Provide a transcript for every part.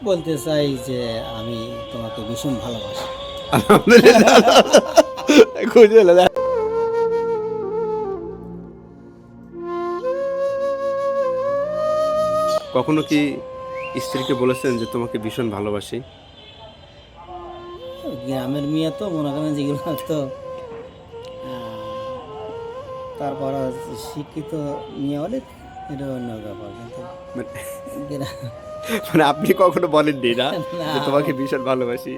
বলতে চাই যে আমি তোমাকে ভীষণ ভালোবাসি। আলহামদুলিল্লাহ। খুশি হলো। কখনো কি স্ত্রীকে বলেছেন যে তোমাকে ভীষণ ভালোবাসি? গ্রামের মেয়ে তো মনে করেন যেগুলো তো আহ, তারপর শিক্ষিত মেয়ে হলে এটা অন্য ব্যাপার, কিন্তু মানে গ্রা- মানে আপনি কখনো বলেননি না না যে তোমাকে ভীষণ ভালোবাসি?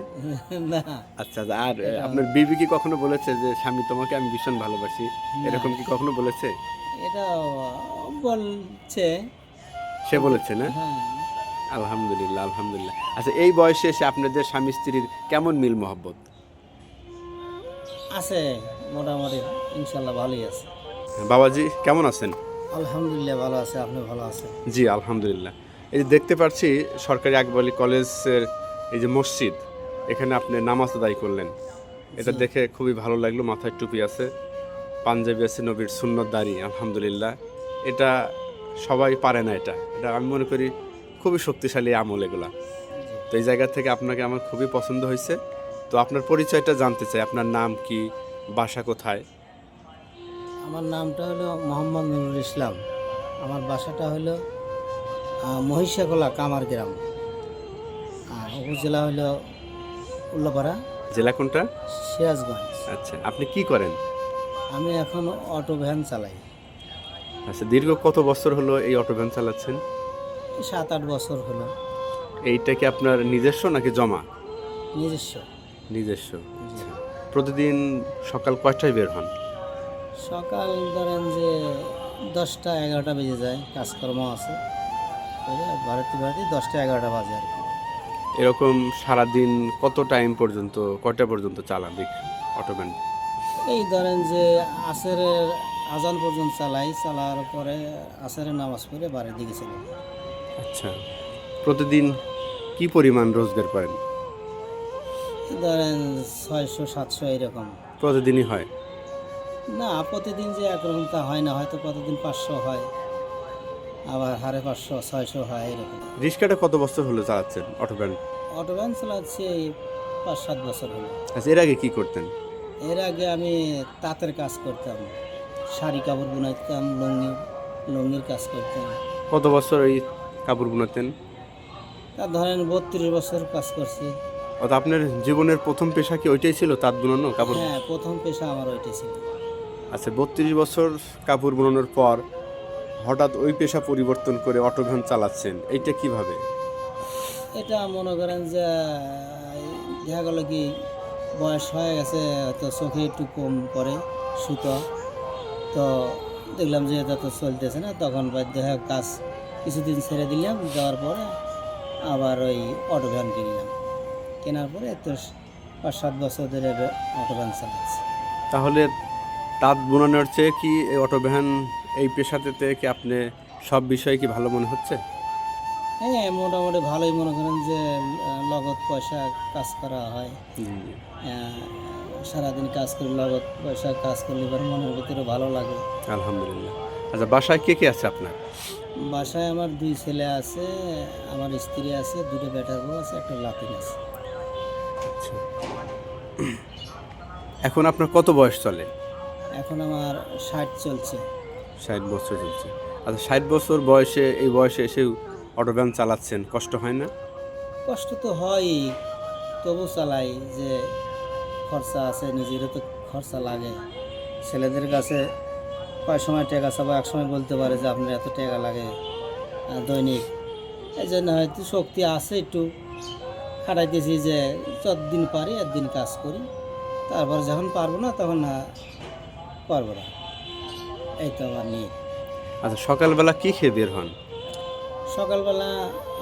না আচ্ছা আচ্ছা, আর এটা আপনার বিবি কি কখনো বলেছে যে স্বামী তোমাকে আমি ভীষণ ভালোবাসি? না এরকম কি কখনো বলেছে? এটা বলছে, সে কিন্তু বলেছে না? হ্যাঁ আলহামদুলিল্লাহ, আলহামদুলিল্লাহ। আচ্ছা, এই বয়সে এসে আপনাদের স্বামী স্ত্রীর কেমন মিল মহব্বত? আছে, মোটামুটি ইনশাল্লাহ ভালোই আছে। বাবাজি কেমন আছেন? আলহামদুলিল্লাহ ভালো আছে, আপনি ভালো আছেন? জি আলহামদুলিল্লাহ। এই যে দেখতে পাচ্ছি সরকারি আকবর আলী কলেজের এই যে মসজিদ, এখানে আপনি নামাজ আদায় করলেন, এটা জি দেখে খুবই ভালো লাগলো। মাথায় টুপি আছে, পাঞ্জাবি আছে, নবীর সুন্নত দাড়ি, আলহামদুলিল্লাহ। এটা সবাই পারে না, এটা এটা আমি মনে করি খুবই শক্তিশালী আমল এগুলা। জি। তো এই জায়গা থেকে আপনাকে আমার খুবই পছন্দ হয়েছে। তো আপনার পরিচয়টা জানতে চাই, আপনার নাম কি, বাসা কোথায়? আমার নামটা হলো মোহাম্মদ নুরুল ইসলাম। আমার বাসাটা হলো মহিষাখোলা কামার গ্রাম, উপজেলা হলো উল্লাপাড়া, জেলা কোনটা? সিরাজগঞ্জ। আচ্ছা, আপনি কি করেন? আমি এখন অটো ভ্যান চালাই। আচ্ছা, দীর্ঘ কত বছর হলো এই অটো ভ্যান চালাচ্ছেন? 7-8 বছর হলো। এইটা কি আপনার নিজস্ব নাকি জমা? নিজস্ব। নিজস্ব। জি। আচ্ছা, প্রতিদিন সকাল কয়টায় বের হন? সকাল ধরেন যে 10টা-11টা বেজে যায়, কাজকর্ম আছে, বাড়িতে বাড়িতে 10টা-11টা বাজে আর কি। এরকম সারাদিন কত টাইম পর্যন্ত, কয়টা পর্যন্ত চালান অটো ভ্যান? এই ধরেন যে আসরের আজান পর্যন্ত চালাই, চালার পরে আসরের নামাজ পড়ে বাড়ির দিকে চলে যাই। আচ্ছা, প্রতিদিন কি পরিমাণ রোজগার করেন? এই ধরেন 600-700 এরকম। প্রতিদিনই হয়? না, প্রতিদিন যে একরকম তা হয় না, হয়তো প্রতিদিন 500 হয়, আবার 550-600 হয় এরকম। রিক্সাটা কত বছর হলো চালাচ্ছেন অটো ভ্যান? অটো ভ্যান চালাচ্ছি এই 5-7 বছর হলো। আচ্ছা, এর আগে কি করতেন? এর আগে আমি তাঁতের কাজ করতাম, শাড়ি কাপড় বুনাইতাম, লুঙ্গির কাজ করতাম। কত বছর ওই কাপড় বুনাতেন? তা ধরেন 32 বছর কাজ করছি। অর্থাৎ আপনার জীবনের প্রথম পেশা কি ওইটাই ছিল, তাঁত বুনানো, কাপড়? হ্যাঁ, প্রথম পেশা আমার ওইটাই ছিল। আচ্ছা, 32 বছর কাপড় বুনানোর পর হঠাৎ ওই পেশা পরিবর্তন করে অটো ভ্যান চালাচ্ছেন, এইটা কিভাবে? এটা মনে করেন যে দেখা গেল কি বয়স হয়ে গেছে, হয়তো চোখে একটু কম পড়ে সুতো, তো দেখলাম যে এটা তো চলতেছে না, তখন বাধ্য হয়ে কাজ কিছুদিন ছেড়ে দিলাম, দেওয়ার পরে আবার ওই অটো ভ্যান কিনলাম। কেনার পরে তো 5-7 বছর ধরে অটো ভ্যান চালাচ্ছি। তাহলে তাঁত বুনানোর চেয়ে কি এই অটো ভ্যান, এই পেশাতে কি আপনি সব বিষয়ে কি ভালো মনে হচ্ছে? হ্যাঁ, মোটামুটি ভালোই, মনে করেন যে নগদ পয়সা কাজ করা হয়। জি। আহ, সারাদিন কাজ করে নগদ পয়সা কাজ করলে এবার মনের ভিতরে ভালো লাগে। আলহামদুলিল্লাহ। আচ্ছা, বাসায় কে কে আছে আপনার? বাসায় আমার 2 ছেলে আছে, আমার স্ত্রী আছে, 2টো বেটার বউ আছে, একটা লাতিন আছে। আচ্ছা, এখন আপনার কত বয়স চলে? এখন আমার 60 চলছে। 60 বছর চলছে। আচ্ছা, 60 বছর বয়সে, এই বয়সে এসেও অটো ভ্যান চালাচ্ছেন, কষ্ট হয় না? কষ্ট তো হয়ই, তবু চালাই, যে খরচা আছে, নিজেরও তো খরচা লাগে। ছেলেদের কাছে কয় সময় টাকা চাবো, এক সময় বলতে পারে যে আপনার এত টাকা লাগে দৈনিক। এই জন্য হয়তো শক্তি আছে, একটু খাটাইতেছি যে যতদিন পারি একদিন কাজ করি, তারপর যখন পারবো না তখন পারবো না, এই তো আমার নিয়ে। আচ্ছা, সকালবেলা কি খেয়ে বের হন? সকালবেলা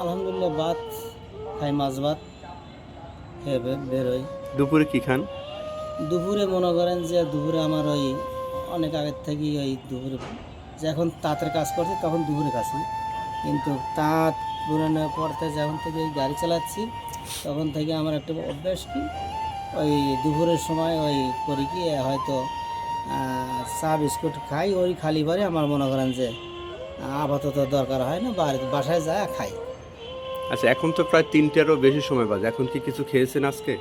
আলহামদুলিল্লাহ ভাত খাই, মাছ ভাত খেয়ে বেরোই। দুপুরে কি খান? দুপুরে মনে করেন যে দুপুরে আমার ওই অনেক আগের থেকেই ওই দুপুরে, যে এখন তাঁতের কাজ করছি তখন দুপুরে খাচ্ছি, কিন্তু তাঁত বুনানোর পর থেকে যখন থেকে এই গাড়ি চালাচ্ছি তখন থেকে আমার একটা অভ্যাস কি, ওই দুপুরের সময় ওই করি কি হয়তো চা বিস্কুট খাই, ওই খালি বাড়ি আমার মনে করেন যে আপাতত দরকার হয় না, বাসায় যায় খাই। আচ্ছা, এখন তো প্রায় 3টারও বেশি সময় বাজে, এখন কি কিছু খেয়েছেন আজকে?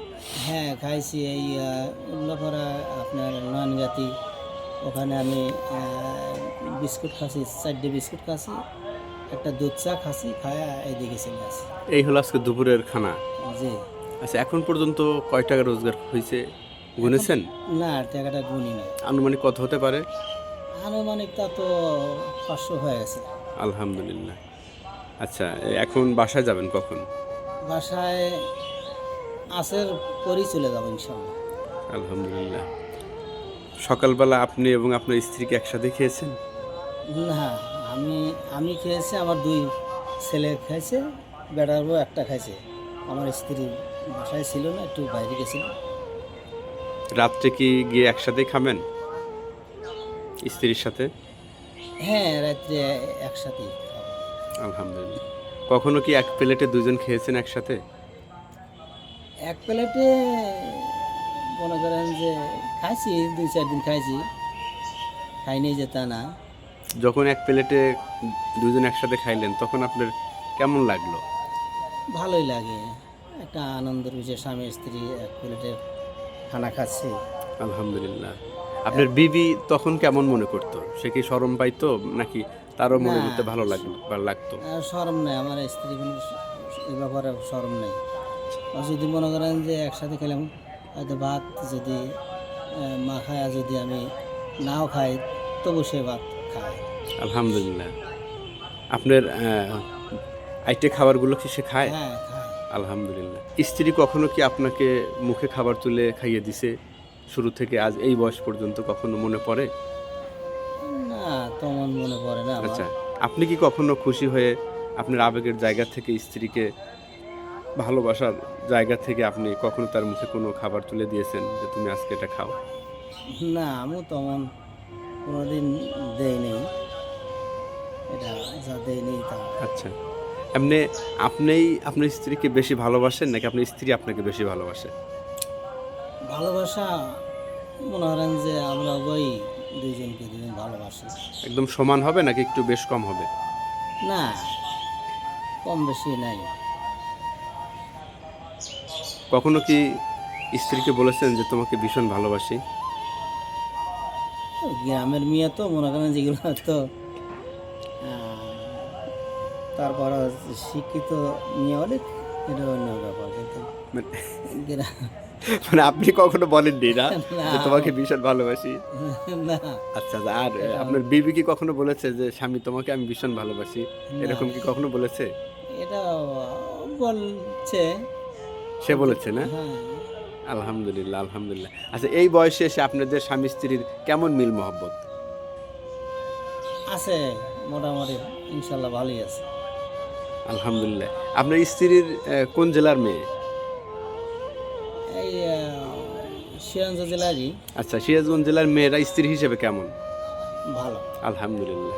হ্যাঁ খাইছি, এই উল্লাপাড়া আপনার নয়নগাতি, ওখানে আমি বিস্কুট খাচ্ছি, 4টে বিস্কুট খাচ্ছি, একটা দুধ চা খাচ্ছি, খায়া এইদিকে চলে আসি। এই হলো আজকে দুপুরের খানা। জি। আচ্ছা, এখন পর্যন্ত কয় টাকা রোজগার হয়েছে গুনেছেন? না, টাকাটা গুনি না। আনুমানিক কত হতে পারে? আনুমানিক তা তো 500 হয়ে গেছে। আলহামদুলিল্লাহ। আচ্ছা, এখন বাসায় যাবেন কখন? বাসায় আসের পরই চলে যাবো ইনশাল্লাহ। আলহামদুলিল্লাহ। সকালবেলা আপনি এবং আপনার স্ত্রীকে একসাথে খেয়েছেন? না, আমি আমি খেয়েছি, আমার 2 ছেলে খাইছে, বেটার বউ একটা খাইছে। আমার স্ত্রী বাসায় ছিল না, একটু বাইরে গেছিল। রাত্রে কি গিয়ে একসাথে খাবেন স্ত্রীর সাথে? হ্যাঁ, রাত্রে একসাথেই খাবো। আলহামদুলিল্লাহ। কখনো কি এক প্লেটে দুজন খেয়েছেন একসাথে? এক প্লেটে মনে করেন যে খাইছি, 2-4 দিন খাইছি, খাইনি যে তা না। যখন এক প্লেটে দুজন একসাথে খাইলেন তখন আপনার কেমন লাগলো? ভালোই লাগে, একটা আনন্দের বিষয়, স্বামী স্ত্রী এক প্লেটে খানা খাচ্ছি। আলহামদুলিল্লাহ। আপনার বিবি তখন কেমন মনে করতো? সে কি শরম পাইতো নাকি তারও মনের না, মধ্যে ভালো লাগতো? শরম নেই, আমার স্ত্রী কোনো এই ব্যাপারে শরম নেই। আর যদি মনে করেন যে একসাথে খেলাম, হয়তো ভাত যদি মাখায়া যদি আমি নাও খাই, তবু সে ভাত খায়। আলহামদুলিল্লাহ। আপনার আইটে খাবারগুলো কি সে খায়? হ্যাঁ খায়। আলহামদুলিল্লাহ। স্ত্রী কখনো কি আপনাকে মুখে খাবার তুলে খাইয়ে দিছে শুরু থেকে আজ এই বয়স পর্যন্ত, কখনো মনে পড়ে? না, তেমন মনে পড়ে না আমার। আচ্ছা, আপনি কি কখনো খুশি হয়ে আপনার আবেগের জায়গা থেকে স্ত্রীকে ভালোবাসার জায়গা থেকে আপনি কখনো তার মুখে কোনো খাবার তুলে দিয়েছেন যে তুমি আজকে এটা খাও? না, আমি তেমন কোনোদিন দেইনি, এটা যা দেইনি তা। আচ্ছা, এমনি আপনিই আপনার স্ত্রীকে বেশি ভালোবাসেন নাকি আপনার স্ত্রী আপনাকে বেশি ভালোবাসে? ভালোবাসা মনে করেন যে আমরা উভয়ই দুইজনকে দুজন ভালোবাসি। একদম সমান হবে নাকি একটু বেশ কম হবে? না, কম বেশি নাই। কখনো কি স্ত্রীকে বলেছেন যে তোমাকে ভীষণ ভালোবাসি? গ্রামের মেয়ে তো মনে করেন যেগুলো তো তারপর শিক্ষিত মেয়ে হলে এটা অন্য ব্যাপার, কিন্তু মানে গ্রা- মানে আপনি কখনো বলেননি না না, যে তোমাকে ভীষণ ভালোবাসি? না, আচ্ছা, আর আপনার বিবি কি কখনো বলেছে যে স্বামী তোমাকে আমি ভীষণ ভালোবাসি? এরকম কি কখনো বলেছে? এটা বলছে। সে বলেছে না? হ্যাঁ, আলহামদুলিল্লাহ, আলহামদুলিল্লাহ। আচ্ছা, এই বয়সে এসে আপনাদের স্বামী স্ত্রীর কেমন মিল মহব্বত? আছে মোটামুটি, ইনশাল্লাহ ভালোই আছে। আলহামদুলিল্লাহ। আপনার স্ত্রীর কোন জেলার মেয়ে? এই সিরাঞ্জ জেলারই। আচ্ছা, সিরাজগঞ্জ জেলার মেয়েরা স্ত্রী হিসেবে কেমন? ভালো। আলহামদুলিল্লাহ।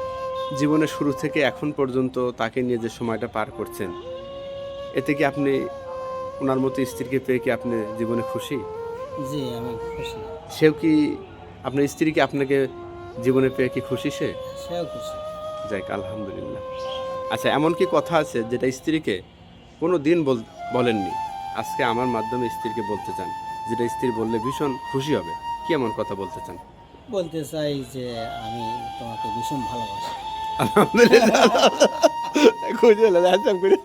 জীবনের শুরু থেকে এখন পর্যন্ত তাকে নিয়ে যে সময়টা পার করছেন, এতে কি আপনি ওনার মতো স্ত্রীকে পেয়ে কি আপনি জীবনে খুশি? জি, আমি খুশি। সেও কি, আপনার স্ত্রী কি আপনাকে জীবনে পেয়ে কি খুশি সে? সেও খুশি। যাক, আলহামদুলিল্লাহ। আচ্ছা, এমন কি কথা আছে যেটা স্ত্রীকে কোনো দিন বলেননি, আজকে আমার মাধ্যমে স্ত্রীকে বলতে চান, যেটা স্ত্রী বললে ভীষণ খুশি হবে? কি এমন কথা বলতে চান? বলতে চাই যে আমি তোমাকে ভীষণ ভালোবাসি। আলহামদুলিল্লাহ। খুশি হলেন, আচ্ছা করে।